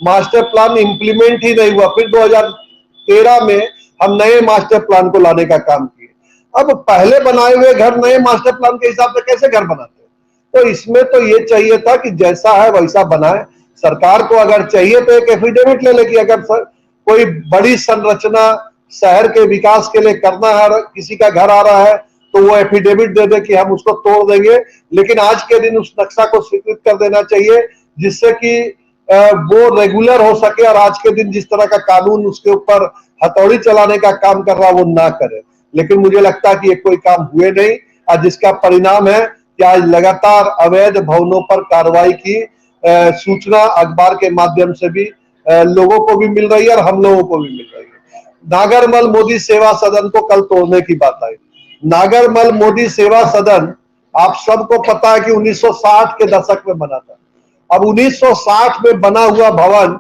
Master plan implement ही नहीं हुआ। फिर 2013 में हम नए मास्टर प्लान को लाने का काम किए। अब पहले बनाए हुए घर नए मास्टर प्लान के हिसाब से कैसे घर बनाते हैं? तो इसमें तो ये चाहिए था कि जैसा है वैसा बनाए। सरकार को अगर चाहिए तो एक एफिडेविट ले ले कि अगर कोई बड़ी संरचना शहर के विकास के लिए करना है, किसी का घर आ रहा है, तो वो एफिडेविट दे दे कि हम उसको तोड़ देंगे। लेकिन आज के दिन उस नक्शा को स्वीकृत कर देना चाहिए, जिससे कि वो रेगुलर हो सके और आज के दिन जिस तरह का कानून उसके ऊपर हथौड़ी चलाने का काम कर रहा है वो ना करे। लेकिन मुझे लगता है कि ये कोई काम हुए नहीं, और जिसका परिणाम है कि आज लगातार अवैध भवनों पर कार्रवाई की सूचना अखबार के माध्यम से भी लोगों को भी मिल रही है और हम लोगों को भी मिल रही है। नागरमल मोदी सेवा सदन को कल तोड़ने की बात आई। नागरमल मोदी सेवा सदन आप सबको पता है कि 1960 के दशक में बना था। अब 1960 में बना हुआ भवन,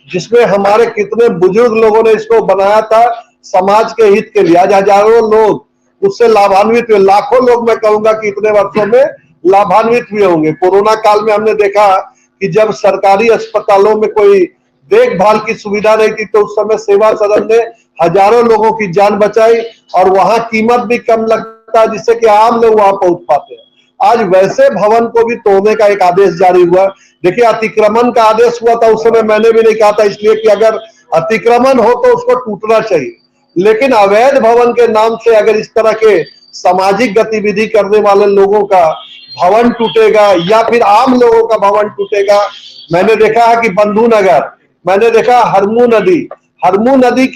जिसमें हमारे कितने बुजुर्ग लोगों ने इसको बनाया था समाज के हित के लिए, आज हजारों लोग उससे लाभान्वित हुए, लाखों लोग मैं कहूंगा कि इतने वर्षों में लाभान्वित हुए होंगे। कोरोना काल में हमने देखा कि जब सरकारी अस्पतालों में कोई देखभाल की सुविधा नहीं थी, तो उस समय सेवा सदन ने हजारों लोगों की जान बचाई, और वहां कीमत भी कम लगता है जिससे कि आम लोग वहां पहुंच पाते हैं। आज वैसे भवन को भी तोड़ने का एक आदेश जारी हुआ। देखिए, अतिक्रमण का आदेश हुआ था उस समय, मैंने भी नहीं कहा था, इसलिए कि अगर अतिक्रमण हो तो उसको टूटना चाहिए। लेकिन अवैध भवन के नाम से अगर इस तरह के सामाजिक गतिविधि करने वाले लोगों का भवन टूटेगा या फिर आम लोगों का भवन टूटेगा। मैंने देखा है कि बंधु नगर, मैंने देखा हरमू नदी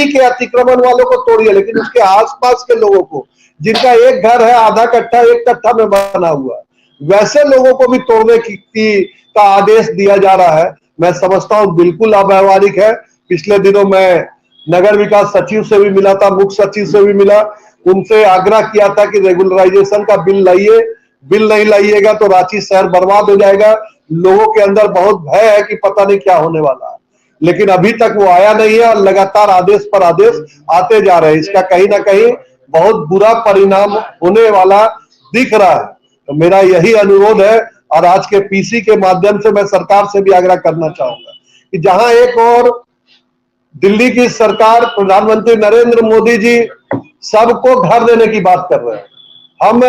के अतिक्रमण वालों को तोड़िए, लेकिन उसके आसपास के लोगों को, जिनका एक घर है आधा कट्ठा एक कट्ठा में बना हुआ, वैसे लोगों को भी तोड़ने का आदेश दिया जा रहा है। मैं समझता हूं बिल्कुल अव्यावहारिक है। पिछले दिनों मैं नगर विकास सचिव से भी मिला था, मुख्य सचिव से भी मिला, उनसे आग्रह किया था कि रेगुलराइजेशन का बिल लाइए, बिल नहीं लाइएगा तो रांची शहर बर्बाद हो जाएगा। लोगों के अंदर बहुत भय है कि पता नहीं क्या होने वाला है, लेकिन अभी तक वो आया नहीं है और लगातार आदेश पर आदेश आते जा रहे हैं। इसका कहीं ना कहीं बहुत बुरा परिणाम होने वाला दिख रहा है। तो मेरा यही अनुरोध है, और आज के पीसी के माध्यम से मैं सरकार से भी आग्रह करना चाहूंगा कि जहां एक और दिल्ली की सरकार, प्रधानमंत्री नरेंद्र मोदी जी सबको घर देने की बात कर रहे हैं, हम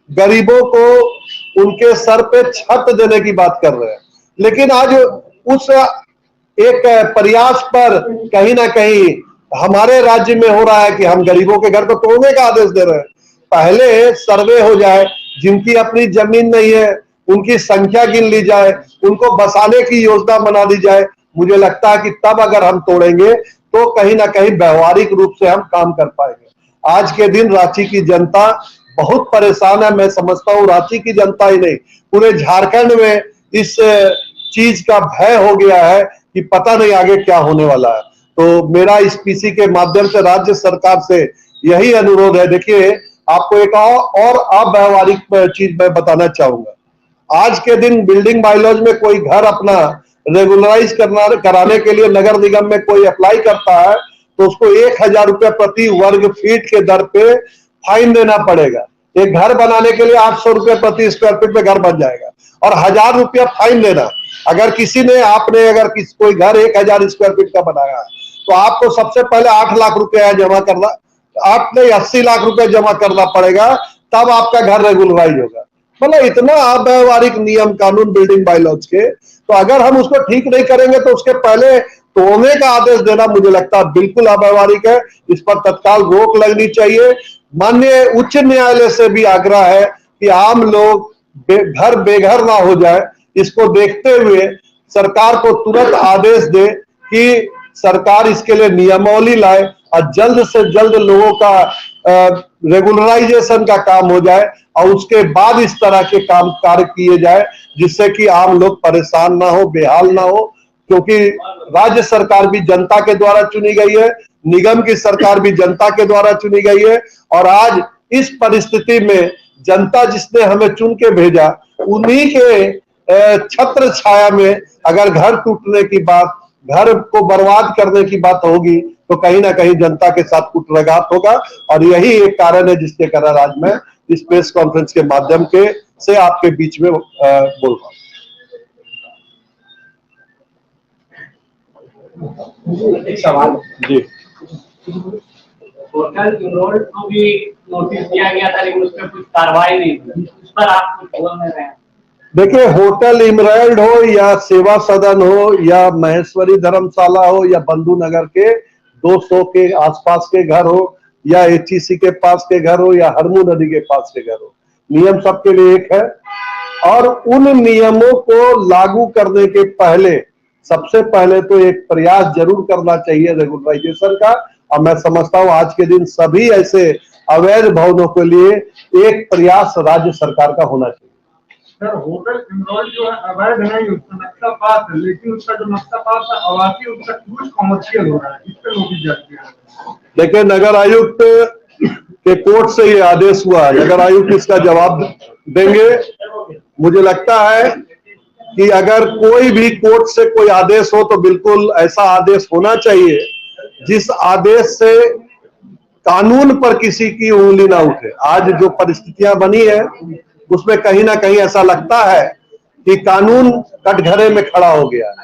गरीबों को उनके सर पे छत देने की बात कर रहे हैं, लेकिन आज उस एक प्रयास पर कहीं ना कहीं हमारे राज्य में हो रहा है कि हम गरीबों के घर को तोड़ने का आदेश दे रहे हैं। पहले सर्वे हो जाए, जिनकी अपनी जमीन नहीं है उनकी संख्या गिन ली जाए, उनको बसाने की योजना बना दी जाए। मुझे लगता है कि तब अगर हम तोड़ेंगे तो कहीं ना कहीं व्यवहारिक रूप से हम काम कर पाएंगे। आज के दिन रांची की जनता बहुत परेशान है। मैं समझता हूँ रांची की जनता ही नहीं, पूरे झारखंड में इस चीज का भय हो गया है कि पता नहीं आगे क्या होने वाला है। तो मेरा इस पीसी के माध्यम से राज्य सरकार से यही अनुरोध है। देखिए, आपको एक और अव्यावहारिक चीज मैं बताना चाहूंगा। आज के दिन बिल्डिंग बायलॉज में कोई घर अपना रेगुलराइज कराने के लिए नगर निगम में कोई अप्लाई करता है तो उसको 1000 रुपये प्रति वर्ग फीट के दर पे फाइन देना पड़ेगा। एक घर बनाने के लिए 800 रुपये प्रति स्क्वायर फीट में घर बन जाएगा, और 1000 रुपया फाइन देना। अगर किसी ने आपने कोई घर 1000 स्क्वायर फीट का बनाया है तो आपको सबसे पहले 8 लाख रुपया जमा करना, 80 लाख रुपए जमा करना पड़ेगा, तब आपका घर रेगुलराइज होगा। मतलब इतना अव्यावहारिक नियम कानून बिल्डिंग बायलॉज के, तो अगर हम उसको ठीक नहीं करेंगे तो उसके पहले तोड़ने का आदेश देना मुझे लगता है बिल्कुल अव्यावहारिक है। इस पर तत्काल रोक लगनी चाहिए। माननीय उच्च न्यायालय से भी आग्रह है कि आम लोग घर बेघर ना हो जाए। इसको देखते हुए सरकार को तुरंत आदेश दे कि सरकार इसके लिए नियमावली लाए और जल्द से जल्द लोगों का रेगुलराइजेशन का काम हो जाए, और उसके बाद इस तरह के काम कार्य किए जाए जिससे कि आम लोग परेशान ना हो, बेहाल ना हो। क्योंकि राज्य सरकार भी जनता के द्वारा चुनी गई है, निगम की सरकार भी जनता के द्वारा चुनी गई है, और आज इस परिस्थिति में जनता जिसने हमें चुन के भेजा, उन्हीं के छत्र छाया में अगर घर टूटने की बात, घर को बर्बाद करने की बात होगी तो कहीं ना कहीं जनता के साथ कुठाराघात होगा। और यही एक कारण है जिसके कारण आज मैं इस प्रेस कॉन्फ्रेंस के माध्यम से आपके बीच में बोल रहा हूं। एक सवाल जी। होटल इमरोल्ड को भी नोटिस दिया गया था, लेकिन उस पर कुछ कार्रवाई नहीं हुई। उस पर आप कुछ बोल रहे हैं? देखिए, होटल इमराल्ड हो या सेवा सदन हो या महेश्वरी धर्मशाला हो या बंधु नगर के 200 के आसपास के घर हो या एचईसी के पास के घर हो या हरमू नदी के पास के घर हो, नियम सबके लिए एक है। और उन नियमों को लागू करने के पहले सबसे पहले तो एक प्रयास जरूर करना चाहिए रेगुलराइजेशन का। और मैं समझता हूं आज के दिन सभी ऐसे अवैध भवनों के लिए एक प्रयास राज्य सरकार का होना चाहिए। सर, होटल इमरोल्ड जो है अवैध नहीं, उसका नक्शा पास है, लेकिन उसका जो नक्शा पास है आवासीय, उसका यूज कॉमर्शियल हो रहा है, इस पर नोटिस जारी किया है। देखिए, नगर आयुक्त के कोर्ट से ये आदेश हुआ, नगर आयुक्त इसका जवाब देंगे। मुझे लगता है कि अगर कोई भी कोर्ट से कोई आदेश हो तो बिल्कुल ऐसा आदेश होना चाहिए जिस आदेश से कानून पर किसी की उंगली ना उठे। आज जो परिस्थितियां बनी है उसमें कहीं ना कहीं ऐसा लगता है कि कानून कटघरे में खड़ा हो गया है।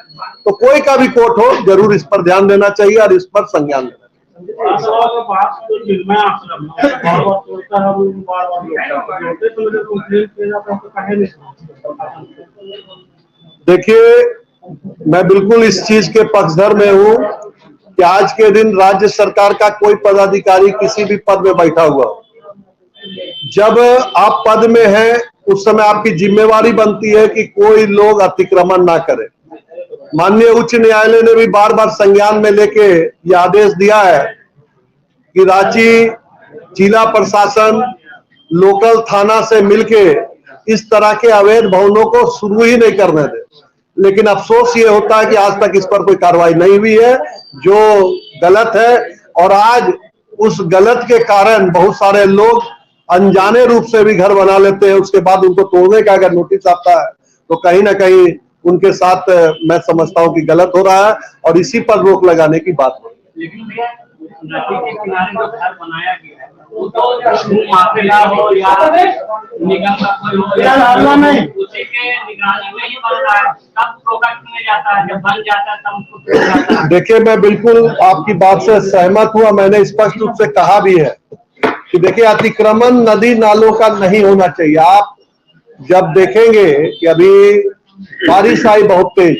तो कोई का भी कोर्ट हो जरूर इस पर ध्यान देना चाहिए और इस पर संज्ञान लेना चाहिए। देखिए, मैं बिल्कुल इस चीज के पक्षधर में हूं कि आज के दिन राज्य सरकार का कोई पदाधिकारी किसी भी पद में बैठा हुआ हो, जब आप पद में हैं उस समय आपकी जिम्मेवारी बनती है कि कोई लोग अतिक्रमण ना करे। माननीय उच्च न्यायालय ने भी बार बार संज्ञान में लेके ये आदेश दिया है कि रांची जिला प्रशासन लोकल थाना से मिलके इस तरह के अवैध भवनों को शुरू ही नहीं करने दे। लेकिन अफसोस ये होता है कि आज तक इस पर कोई कार्रवाई नहीं हुई है, जो गलत है। और आज उस गलत के कारण बहुत सारे लोग अनजाने रूप से भी घर बना लेते हैं, उसके बाद उनको तोड़ने का अगर नोटिस आता है तो कहीं ना कहीं उनके साथ मैं समझता हूं कि गलत हो रहा है और इसी पर रोक लगाने की बात हो रही है। लेकिन भैया, नदी के किनारे जो घर बनाया गया है वो तो माफिया हो या निगम का कोई हो या नहीं, उसी के निगरानी में ही बन रहा है। तब प्रोडक्ट में जाता है, जब बन जाता है तब उसको तोड़ जाता है। देखिए, मैं बिल्कुल आपकी बात से सहमत हुआ। मैंने स्पष्ट रूप से कहा भी है कि देखिए, अतिक्रमण नदी नालों का नहीं होना चाहिए। आप जब देखेंगे कि अभी बारिश आई बहुत तेज,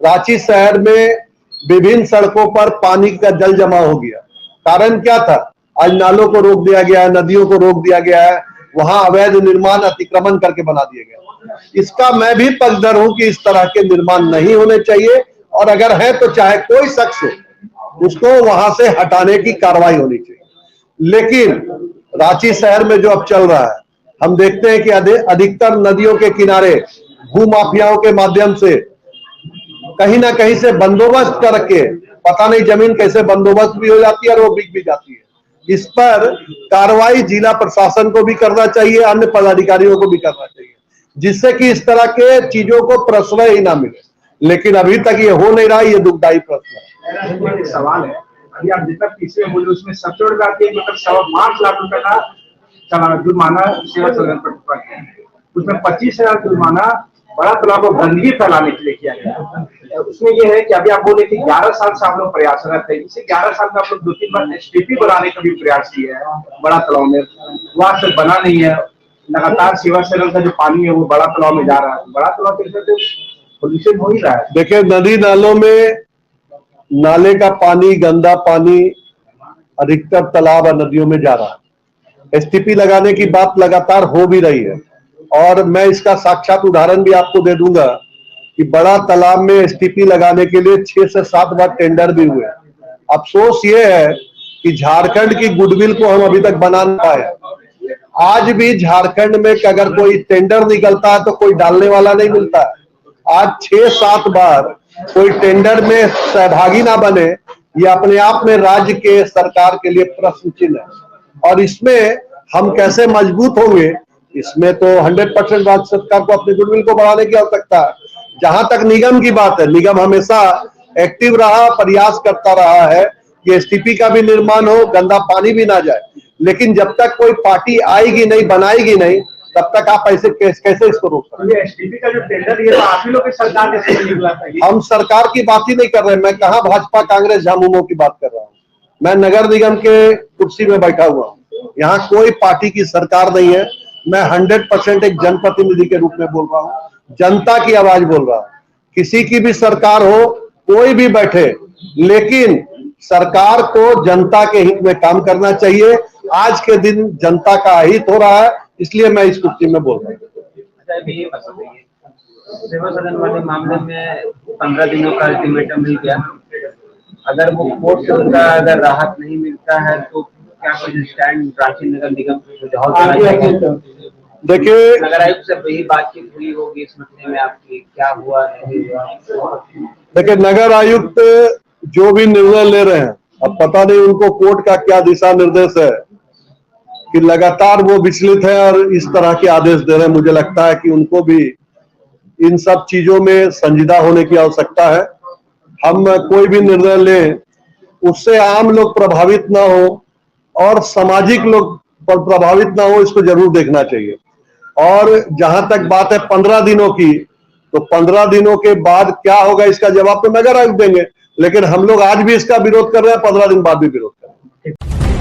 रांची शहर में विभिन्न सड़कों पर पानी का जल जमा हो गया। कारण क्या था? आज नालों को रोक दिया गया है, नदियों को रोक दिया गया है, वहां अवैध निर्माण अतिक्रमण करके बना दिया गया। इसका मैं भी पक्षधर हूं कि इस तरह के निर्माण नहीं होने चाहिए, और अगर है तो चाहे कोई शख्स हो उसको वहां से हटाने की कार्रवाई होनी चाहिए। लेकिन रांची शहर में जो अब चल रहा है, हम देखते हैं कि अधिकतर नदियों के किनारे भूमाफियाओं के माध्यम से कहीं ना कहीं से बंदोबस्त करके, पता नहीं जमीन कैसे बंदोबस्त भी हो जाती है और वो बिक भी जाती है। इस पर कार्रवाई जिला प्रशासन को भी करना चाहिए, अन्य पदाधिकारियों को भी करना चाहिए, जिससे कि इस तरह के चीजों को प्रश्रय ही ना मिले। लेकिन अभी तक ये हो नहीं रहा, ये दुखदायी प्रश्न है। सवाल है, अभी आप जितना पीछे बोले उसमें सबसे बड़ी बात है, मतलब 5 लाख रुपए का जुर्माना सेवा सदन पर, उसमें 25,000 जुर्माना बड़ा तालाब को गंदगी फैलाने के लिए किया गया। उसमें यह है कि अभी आप बोले कि 11 साल से आप लोग प्रयासरत है, इसे 11 साल में आप लोग 2-3 बार एसटीपी बनाने का भी प्रयास किया है बड़ा तालाब में, वहां से बना नहीं है। लगातार सेवा सदन का जो पानी है वो बड़ा तालाब में जा रहा है, बड़ा तालाब पोल्यूशन हो ही रहा है। देखिए, नदी नालों में नाले का पानी, गंदा पानी अधिकतर तालाब और नदियों में जा रहा है। एसटीपी लगाने की बात लगातार हो भी रही है, और मैं इसका साक्षात उदाहरण भी आपको दे दूंगा कि बड़ा तालाब में एसटीपी लगाने के लिए 6 से 7 बार टेंडर भी हुए। अफसोस ये है कि झारखंड की गुडविल को हम अभी तक बना नहीं पाए। आज भी झारखंड में अगर कोई टेंडर निकलता है तो कोई डालने वाला नहीं मिलता है। आज 6-7 बार कोई टेंडर में सहभागी ना बने, ये अपने आप में राज्य के सरकार के लिए प्रश्न चिन्ह है। और इसमें हम कैसे मजबूत होंगे, इसमें तो 100% राज्य सरकार को अपनी गुडविल को बढ़ाने की आवश्यकता है। जहां तक निगम की बात है, निगम हमेशा एक्टिव रहा, प्रयास करता रहा है कि एसटीपी का भी निर्माण हो, गंदा पानी भी ना जाए। लेकिन जब तक कोई पार्टी आएगी नहीं, बनाएगी नहीं, तब तक आप ऐसे कैसे इसको रोक सकते हैं? तो ये एसटीपी का जो टेंडर ये तो आप ही लोग की सरकार के समय निकला था ये। हम सरकार की बात ही नहीं कर रहे, मैं कहाँ भाजपा कांग्रेस झामुमो की बात कर रहा हूँ। मैं नगर निगम के कुर्सी में बैठा हुआ हूँ, यहाँ कोई पार्टी की सरकार नहीं है। मैं 100% एक जनप्रतिनिधि के रूप में बोल रहा हूँ, जनता की आवाज बोल रहा हूँ। किसी की भी सरकार हो, कोई भी बैठे, लेकिन सरकार को जनता के हित में काम करना चाहिए। आज के दिन जनता का हित हो रहा है, इसलिए मैं इस कुर्सी में बोल रहा हूँ। अच्छा, अभी ये बताइए, सेवा सदन वाले मामले में 15 दिनों का अल्टीमेटम मिल गया। अगर वो कोर्ट से उनका अगर राहत नहीं मिलता है तो क्या कुछ स्टैंड रांची नगर निगम सुझाव देना चाहिए? देखिए, नगर आयुक्त से वही बातचीत हुई होगी इस मसले में, आपकी क्या हुआ नहीं हुआ? देखिए, नगर आयुक्त जो भी निर्णय ले रहे हैं, अब पता नहीं उनको कोर्ट का क्या दिशा निर्देश है कि लगातार वो विचलित है और इस तरह के आदेश दे रहे हैं। मुझे लगता है कि उनको भी इन सब चीजों में संजीदा होने की आवश्यकता है। हम कोई भी निर्णय लें, उससे आम लोग प्रभावित ना हो और सामाजिक लोग पर प्रभावित ना हो, इसको जरूर देखना चाहिए। और जहां तक बात है 15 दिनों की, तो 15 दिनों के बाद क्या होगा इसका जवाब तो नगर आयुक्त देंगे, लेकिन हम लोग आज भी इसका विरोध कर रहे हैं, 15 दिन बाद भी विरोध कर रहे हैं।